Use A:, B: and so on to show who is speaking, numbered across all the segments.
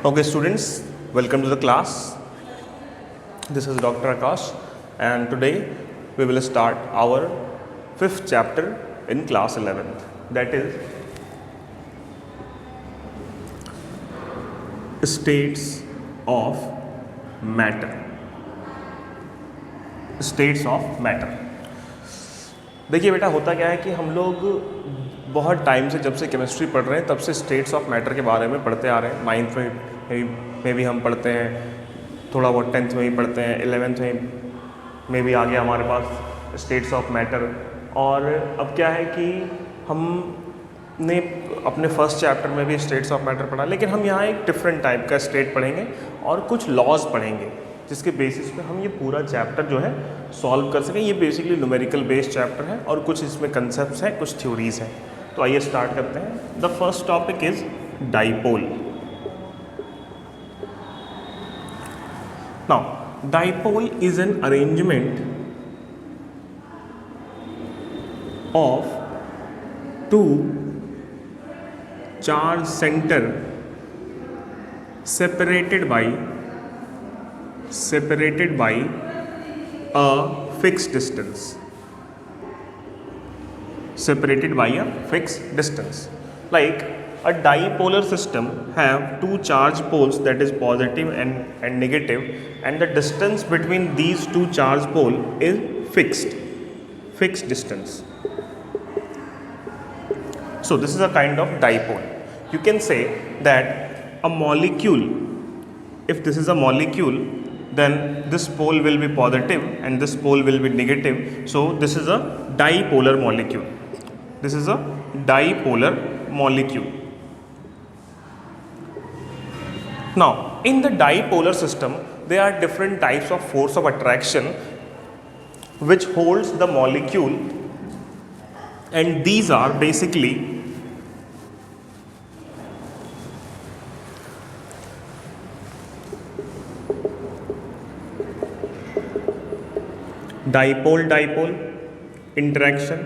A: Okay, students, welcome to the class. This is Dr. Akash, and today we will start our fifth chapter in class 11th, that is states of matter. States of matter. देखिए बेटा, होता क्या है कि हम लोग बहुत time से, जब से केमिस्ट्री पढ़ रहे हैं तब से स्टेट्स ऑफ मैटर के बारे में पढ़ते आ रहे हैं। 9th में भी हम पढ़ते हैं, थोड़ा बहुत 10th में भी पढ़ते हैं, 11th में भी आ गया हमारे पास स्टेट्स ऑफ मैटर। और अब क्या है कि हमने अपने फर्स्ट चैप्टर में भी स्टेट्स ऑफ मैटर पढ़ा, लेकिन हम यहाँ एक डिफरेंट टाइप का स्टेट पढ़ेंगे और कुछ लॉज पढ़ेंगे जिसके बेसिस पे हम ये पूरा चैप्टर जो है सॉल्व कर सकें। ये बेसिकली न्यूमेरिकल बेस्ड चैप्टर है और कुछ इसमें कंसेप्ट्स हैं, कुछ थ्योरीज हैं। तो आइए स्टार्ट करते हैं। The first topic is dipole. Now dipole is an arrangement of two charge centre separated by a fixed distance. Separated by a fixed distance. Like a dipolar system have two charge poles, that is positive and negative, and the distance between these two charge pole is fixed distance. So this is a kind of dipole. You can say that a molecule, if this is a molecule, then this pole will be positive and this pole will be negative. So this is a dipolar molecule. This is a dipolar molecule. Now in the dipolar system there are different types of force of attraction which holds the molecule, and these are basically dipole-dipole interaction,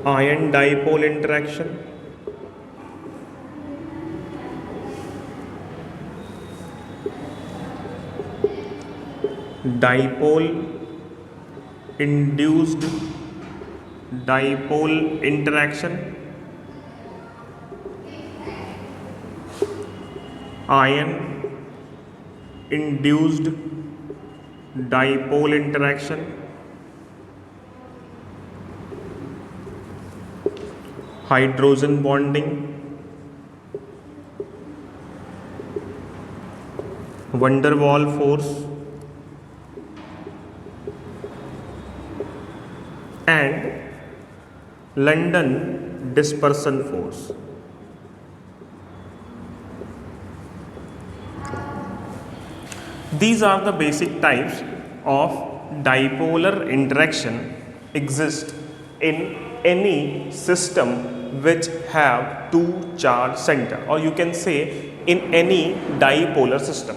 A: ion dipole interaction, dipole induced dipole interaction, ion induced dipole interaction, hydrogen bonding, van der Waals force, and London dispersion force. These are the basic types of dipolar interaction exist in any system which have two charge center, or you can say in any dipolar system.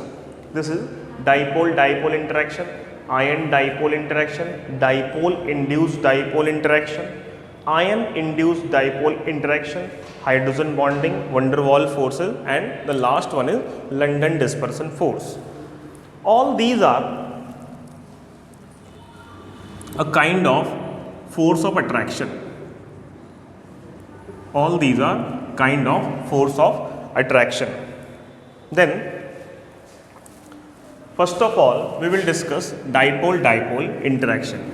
A: This is dipole-dipole interaction, ion dipole interaction, dipole induced dipole interaction, ion induced dipole interaction, hydrogen bonding, van der Waals forces, and the last one is London dispersion force. All these are a kind of force of attraction. All these are kind of force of attraction. Then first of all we will discuss dipole-dipole interaction.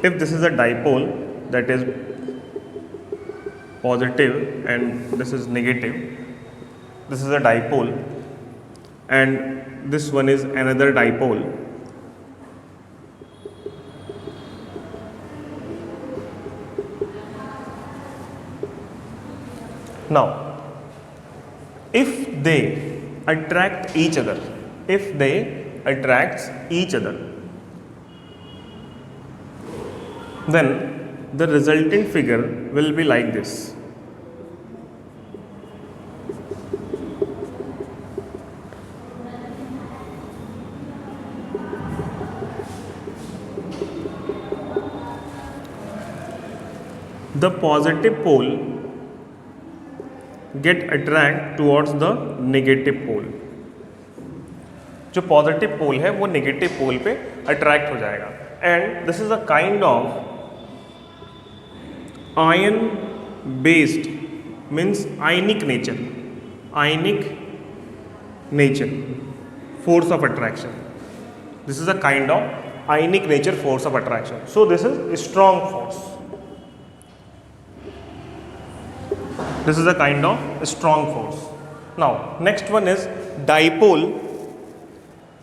A: If this is a dipole, that is positive and this is negative, this is a dipole and this one is another dipole. Now if they attract each other, then the resultant figure will be like this. the positive pole get attract towards the negative pole. जो positive पोल है वो negative पोल पे attract हो जाएगा. And this is a kind of ion based means ionic nature force of attraction. This is a kind of ionic nature force of attraction. So this is a strong force. This is a kind of strong force. Now next one is dipole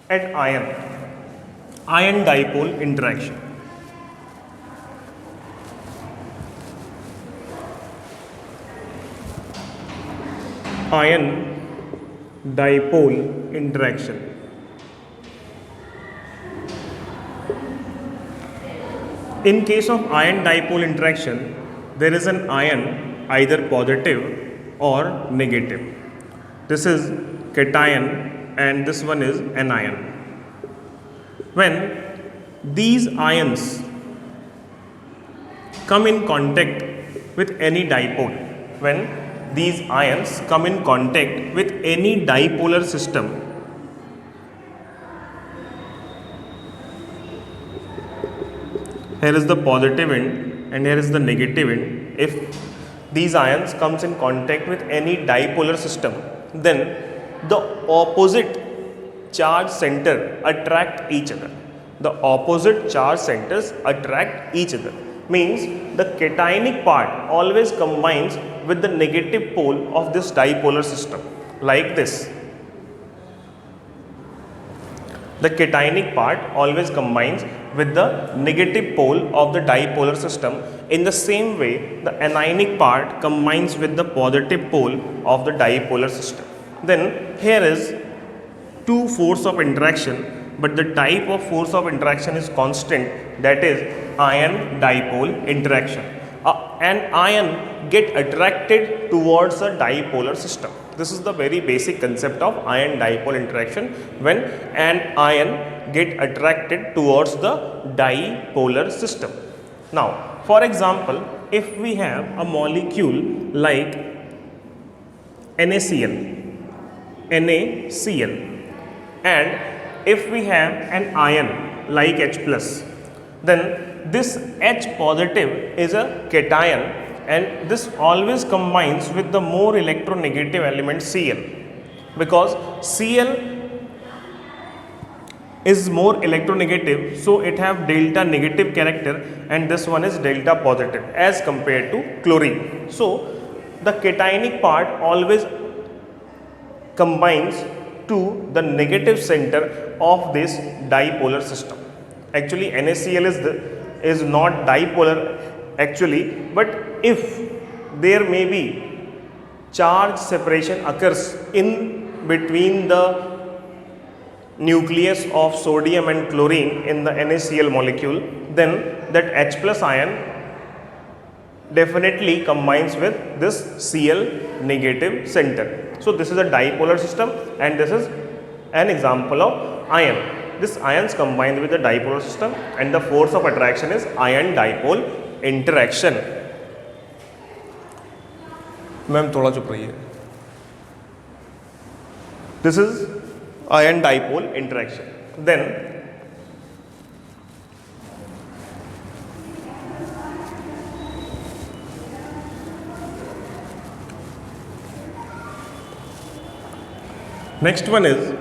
A: and ion dipole interaction. Ion dipole interaction. In case of ion dipole interaction, there is an ion either positive or negative. This is cation and this one is anion. When these ions come in contact with any dipole, when these ions come in contact with any dipolar system, here is the positive end and here is the negative end. If these ions comes in contact with any dipolar system, then the opposite charge center attract each other. The opposite charge centers attract each other. Means the cationic part always combines with the negative pole of this dipolar system, like this. The cationic part always combines with the negative pole of the dipolar system. In the same way, the anionic part combines with the positive pole of the dipolar system. Then here is two force of interaction, but the type of force of interaction is constant, that is ion dipole interaction. An ion get attracted towards a dipolar system. This is the very basic concept of ion dipole interaction, when an ion get attracted towards the dipolar system. Now, for example, if we have a molecule like NaCl, and if we have an ion like H+, then this H positive is a cation, and this always combines with the more electronegative element Cl, because Cl is more electronegative, so it have delta negative character, and this one is delta positive as compared to chlorine. So the cationic part always combines to the negative center of this dipolar system. Actually NaCl is not dipolar actually, but if there may be charge separation occurs in between the nucleus of sodium and chlorine in the NaCl molecule, then that H plus ion definitely combines with this Cl negative center. So this is a dipolar system, and this is an example of ion. This ions combined with the dipolar system, and the force of attraction is ion dipole interaction. Ma'am थोड़ा चुप रहिए. This is ion dipole interaction. Then next one is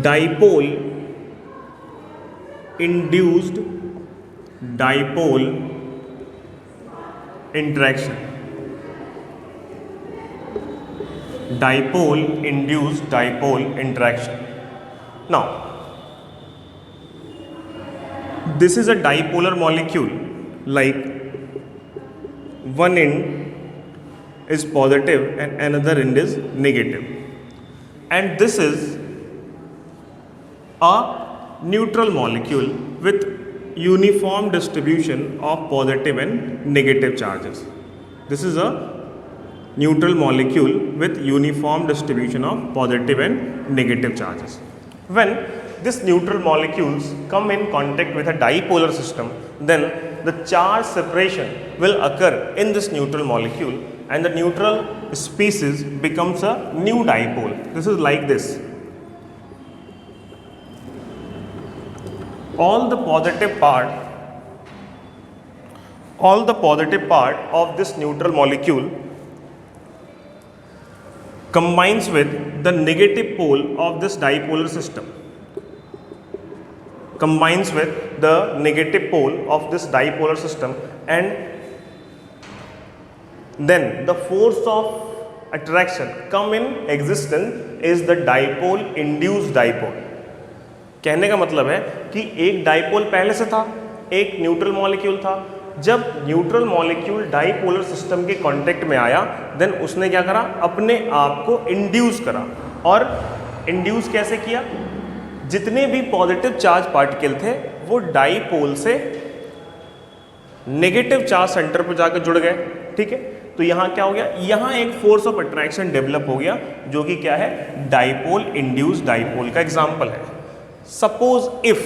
A: dipole induced dipole interaction. Dipole induced dipole interaction. Now this is a dipolar molecule, like one end is positive and another end is negative, and this is a neutral molecule with uniform distribution of positive and negative charges. This is a neutral molecule with uniform distribution of positive and negative charges. When this neutral molecules come in contact with a dipolar system, then the charge separation will occur in this neutral molecule and the neutral species becomes a new dipole. This is like this. All the positive part of this neutral molecule combines with the negative pole of this dipolar system. Combines with the negative pole of this dipolar system, and then the force of attraction come in existence is the dipole induced dipole. कहने का मतलब है कि एक dipole पहले से था, एक न्यूट्रल मॉलिक्यूल था. जब न्यूट्रल मॉलिक्यूल डाइपोलर सिस्टम के कांटेक्ट में आया, देन उसने क्या करा, अपने आप को इंड्यूस करा. और इंड्यूस कैसे किया? जितने भी पॉजिटिव चार्ज पार्टिकल थे वो डाइपोल से नेगेटिव चार्ज सेंटर पर जाकर जुड़ गए. ठीक है, तो यहाँ क्या हो गया, यहाँ एक फोर्स ऑफ अट्रैक्शन डेवलप हो गया जो कि क्या है, डाइपोल इंड्यूस डाइपोल का एग्जाम्पल है. Suppose if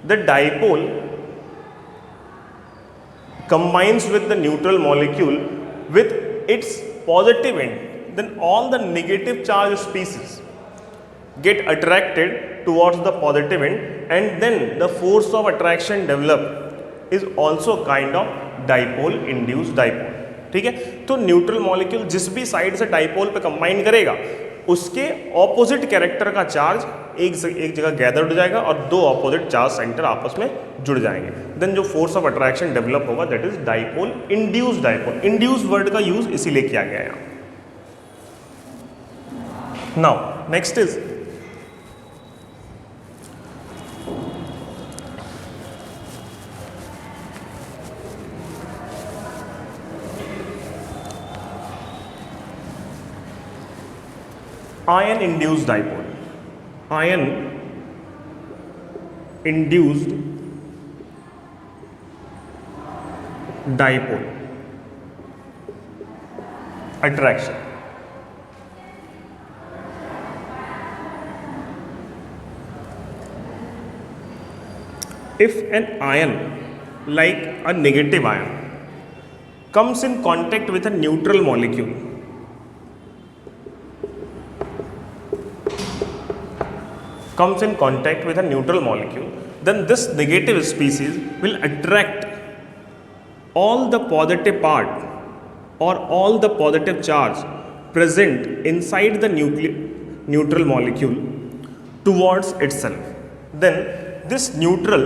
A: the dipole combines with the neutral molecule with its positive end, then all the negative charge species get attracted towards the positive end, and then the force of attraction develop is also kind of dipole induced dipole. ठीक है, तो neutral molecule जिस भी side से dipole पे combine करेगा उसके opposite character का चार्ज एक जगह गैदर हो जाएगा और दो ऑपोजिट चार्ज सेंटर आपस में जुड़ जाएंगे. देन जो फोर्स ऑफ अट्रैक्शन डेवलप होगा that is dipole induce dipole. Induce word का यूज इसीलिए किया गया है यहाँ. Now next is ion induced dipole. Ion induced dipole attraction. If an ion like a negative ion comes in contact with a neutral molecule, then this negative species will attract all the positive part or all the positive charge present inside the neutral molecule towards itself. Then this neutral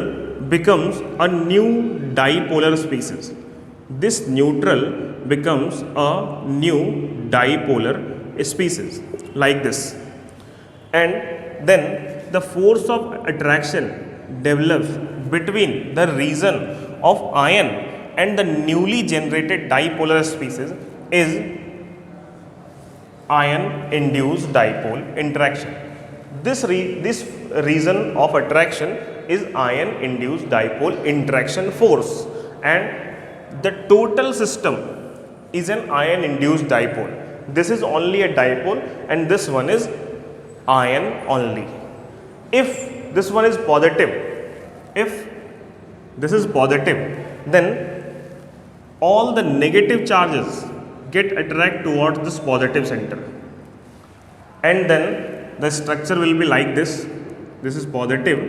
A: becomes a new dipolar species. This neutral becomes a new dipolar species like this, and then the force of attraction develops between the region of ion and the newly generated dipolar species is ion induced dipole interaction. This region of attraction is ion induced dipole interaction force, and the total system is an ion induced dipole. This is only a dipole and this one is ion only. If this one is positive, if this is positive, then all the negative charges get attracted towards this positive center, and then the structure will be like this. This is positive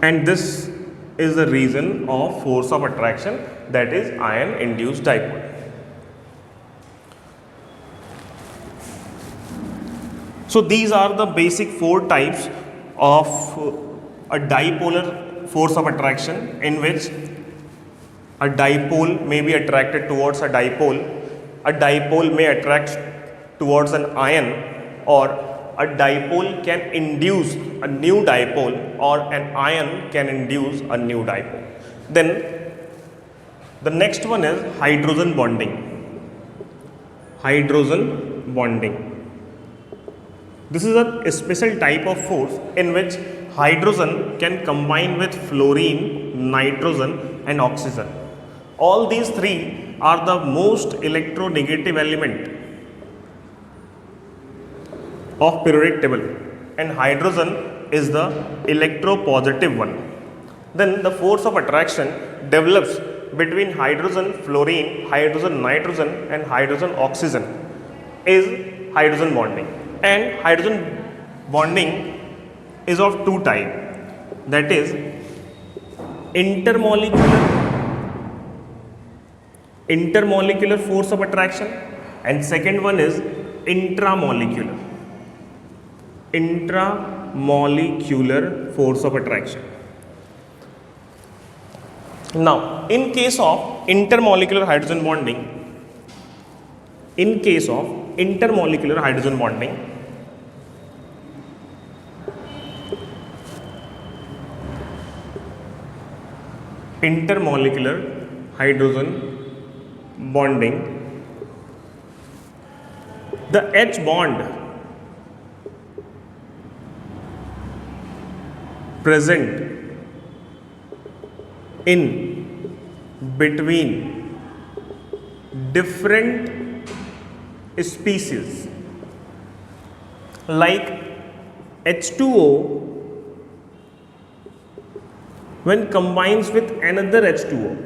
A: and this is the reason of force of attraction, that is ion induced dipole. So these are the basic four types of a dipolar force of attraction, in which a dipole may be attracted towards a dipole may attract towards an ion, or a dipole can induce a new dipole, or an ion can induce a new dipole. Then the next one is hydrogen bonding. Hydrogen bonding. This is a special type of force in which hydrogen can combine with fluorine, nitrogen and oxygen. All these three are the most electronegative element. of periodic table and hydrogen is the electropositive one. Then the force of attraction develops between hydrogen fluorine, hydrogen nitrogen and hydrogen oxygen is hydrogen bonding. And hydrogen bonding is of two types, that is intermolecular force of attraction, and second one is intramolecular force of attraction. Now, in case of intermolecular hydrogen bonding, intermolecular hydrogen bonding the H bond present in between different species like H2O when combines with another H2O.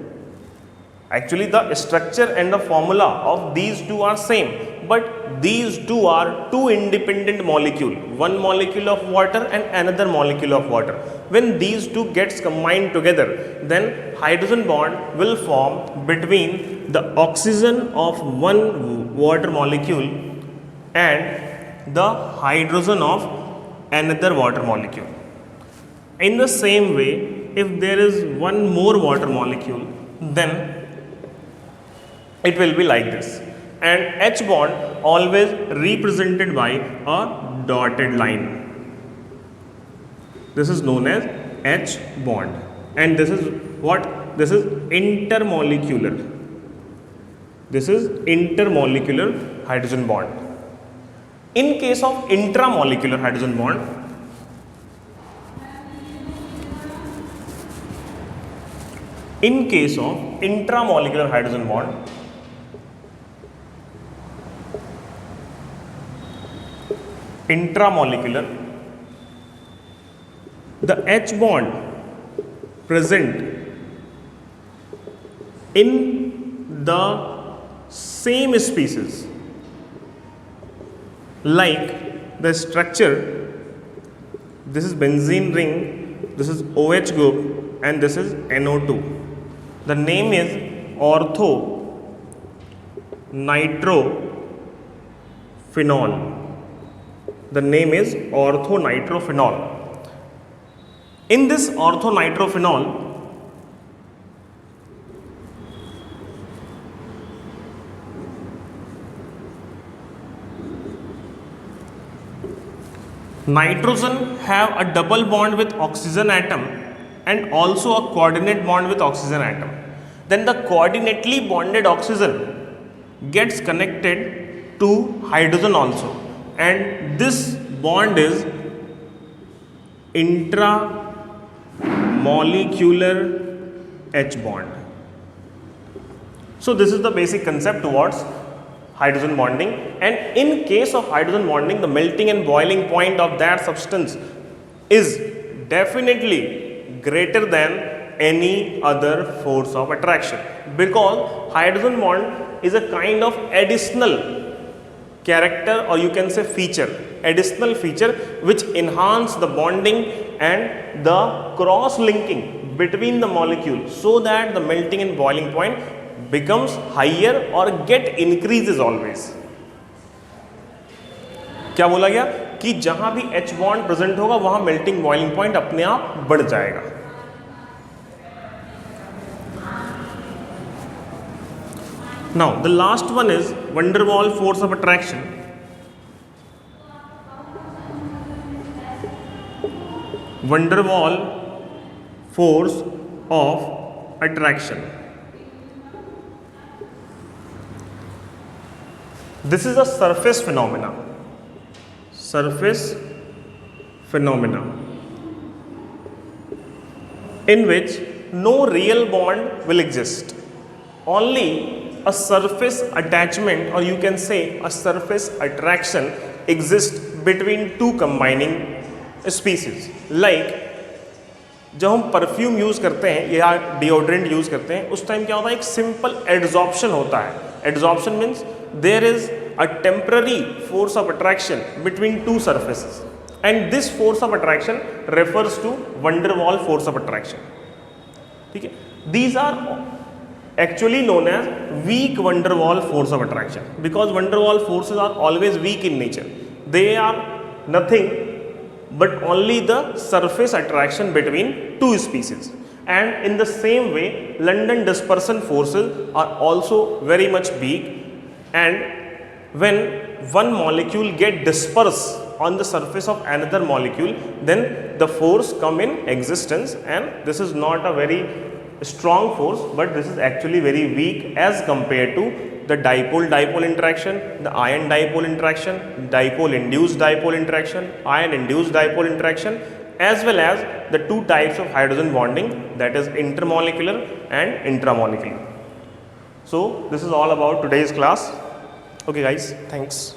A: Actually the structure and the formula of these two are same, but these two are two independent molecules, one molecule of water and another molecule of water. When these two gets combined together, then hydrogen bond will form between the oxygen of one water molecule and the hydrogen of another water molecule. In the same way, if there is one more water molecule, then it will be like this, and H bond always represented by a dotted line. This is known as H bond, and this is what? This is intermolecular. This is intermolecular hydrogen bond. In case of intramolecular hydrogen bond, the H bond present in the same species, like the structure, this is benzene ring, this is OH group and this is NO2. The name is ortho nitrophenol. The name is orthonitrophenol. In this orthonitrophenol, nitrogen have a double bond with oxygen atom and also a coordinate bond with oxygen atom. Then the coordinately bonded oxygen gets connected to hydrogen also, and this bond is intramolecular H bond. So this is the basic concept towards hydrogen bonding, and in case of hydrogen bonding, the melting and boiling point of that substance is definitely greater than any other force of attraction, because hydrogen bond is a kind of additional character, or you can say additional feature which enhance the bonding and the cross linking between the molecule, so that the melting and boiling point becomes higher or get increases always. क्या बोला गया कि जहां भी H bond present होगा वहां melting boiling point अपने आप बढ़ जाएगा. Now the last one is van der Waals force of attraction. Van der Waals force of attraction. This is a surface phenomena in which no real bond will exist. Only a surface attachment, or you can say a surface attraction exists between two combining species. Like जब हम perfume use करते हैं या deodorant use करते हैं उस time क्या होता है, एक सिंपल एड्जॉर्प्शन होता है. Adsorption means there is a temporary force of attraction between two surfaces and this force of attraction refers to van der Waals force of attraction. ठीक है, these are actually known as weak van der Waal force of attraction because van der Waal forces are always weak in nature. They are nothing but only the surface attraction between two species. And in the same way, London dispersion forces are also very much weak, and when one molecule get dispersed on the surface of another molecule, then the force come in existence, and this is not a very strong force, but this is actually very weak as compared to the dipole-dipole interaction, the ion-dipole interaction, dipole-induced dipole interaction, ion-induced dipole interaction, as well as the two types of hydrogen bonding, that is intermolecular and intramolecular. So this is all about today's class. Okay guys, thanks.